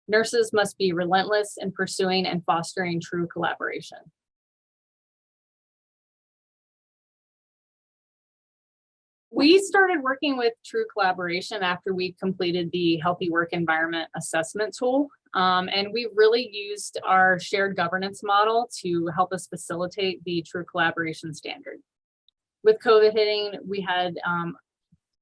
Nurses must be relentless in pursuing and fostering true collaboration. We started working with True Collaboration after we completed the Healthy Work Environment Assessment tool. And we really used our shared governance model to help us facilitate the True Collaboration standard. With COVID hitting, we had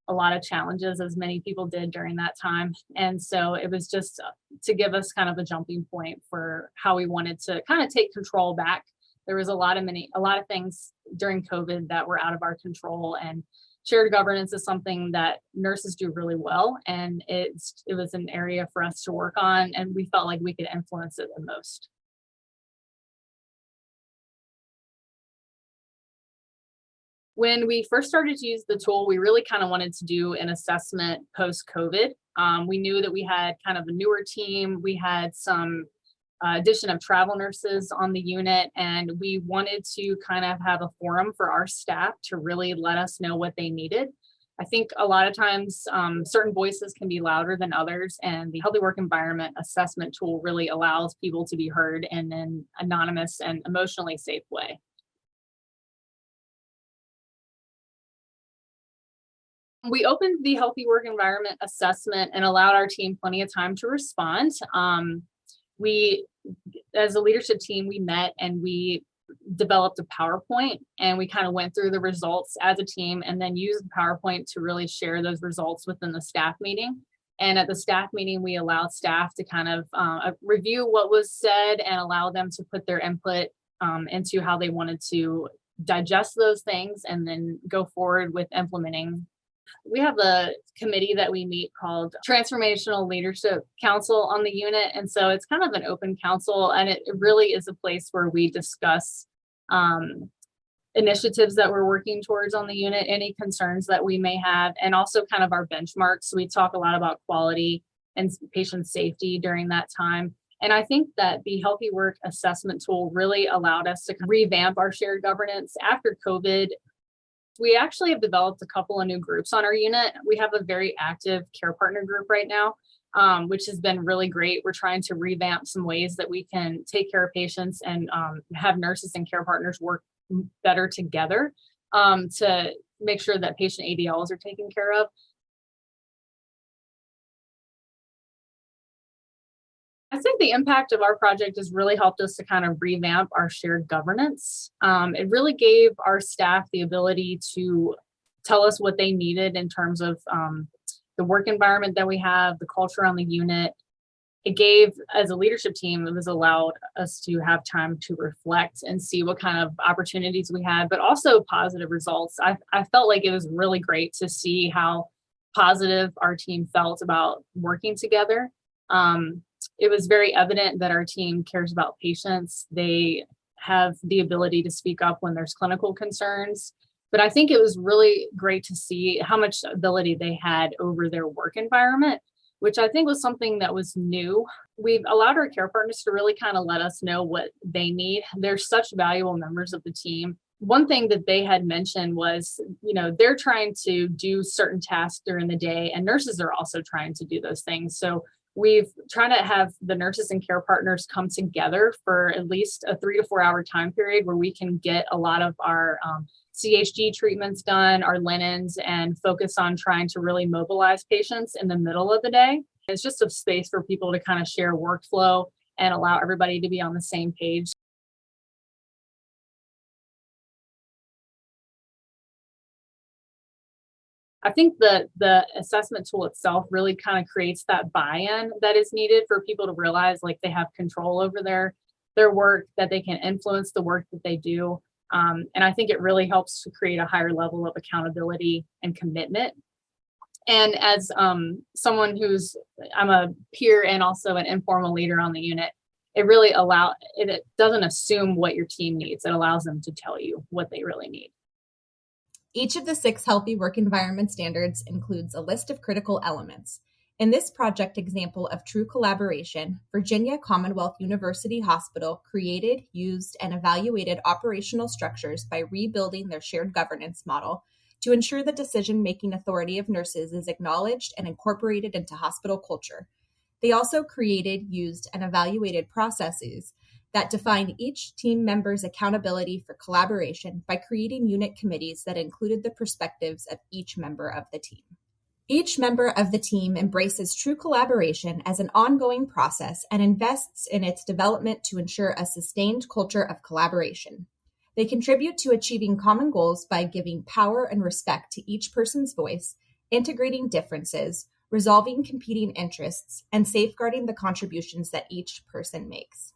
a lot of challenges, as many people did during that time. And so it was just to give us kind of a jumping point for how we wanted to kind of take control back. There was a lot of things during COVID that were out of our control, and shared governance is something that nurses do really well. And it was an area for us to work on, and we felt like we could influence it the most. When we first started to use the tool, we really kind of wanted to do an assessment post COVID. We knew that we had kind of a newer team. We had some addition of travel nurses on the unit, and we wanted to kind of have a forum for our staff to really let us know what they needed. I think a lot of times certain voices can be louder than others, and the Healthy Work Environment Assessment tool really allows people to be heard in an anonymous and emotionally safe way. We opened the Healthy Work Environment Assessment and allowed our team plenty of time to respond. We, as a leadership team, we met and we developed a PowerPoint, and we kind of went through the results as a team and then used the PowerPoint to really share those results within the staff meeting. And at the staff meeting, we allowed staff to kind of review what was said and allow them to put their input into how they wanted to digest those things and then go forward with implementing. We have a committee that we meet called Transformational Leadership Council on the unit. And so it's kind of an open council, and it really is a place where we discuss initiatives that we're working towards on the unit, any concerns that we may have, and also kind of our benchmarks. So we talk a lot about quality and patient safety during that time. And I think that the Healthy Work Assessment tool really allowed us to revamp our shared governance after COVID. We actually have developed a couple of new groups on our unit. We have a very active care partner group right now, which has been really great. We're trying to revamp some ways that we can take care of patients and have nurses and care partners work better together to make sure that patient ADLs are taken care of. I think the impact of our project has really helped us to kind of revamp our shared governance. It really gave our staff the ability to tell us what they needed in terms of the work environment that we have, the culture on the unit. It gave, as a leadership team, it was allowed us to have time to reflect and see what kind of opportunities we had, but also positive results. I felt like it was really great to see how positive our team felt about working together. It was very evident that our team cares about patients. They have the ability to speak up when there's clinical concerns. But I think it was really great to see how much ability they had over their work environment, which I think was something that was new. We've allowed our care partners to really kind of let us know what they need. They're such valuable members of the team. One thing that they had mentioned was, they're trying to do certain tasks during the day, and nurses are also trying to do those things. So we've tried to have the nurses and care partners come together for at least a 3 to 4 hour time period where we can get a lot of our CHG treatments done, our linens, and focus on trying to really mobilize patients in the middle of the day. It's just a space for people to kind of share workflow and allow everybody to be on the same page. I think the assessment tool itself really kind of creates that buy-in that is needed for people to realize like they have control over their work, that they can influence the work that they do. And I think it really helps to create a higher level of accountability and commitment. And as someone I'm a peer and also an informal leader on the unit, it doesn't assume what your team needs. It allows them to tell you what they really need. Each of the 6 healthy work environment standards includes a list of critical elements. In this project example of true collaboration, Virginia Commonwealth University Hospital created, used, and evaluated operational structures by rebuilding their shared governance model to ensure the decision-making authority of nurses is acknowledged and incorporated into hospital culture. They also created, used, and evaluated processes that define each team member's accountability for collaboration by creating unit committees that included the perspectives of each member of the team. Each member of the team embraces true collaboration as an ongoing process and invests in its development to ensure a sustained culture of collaboration. They contribute to achieving common goals by giving power and respect to each person's voice, integrating differences, resolving competing interests, and safeguarding the contributions that each person makes.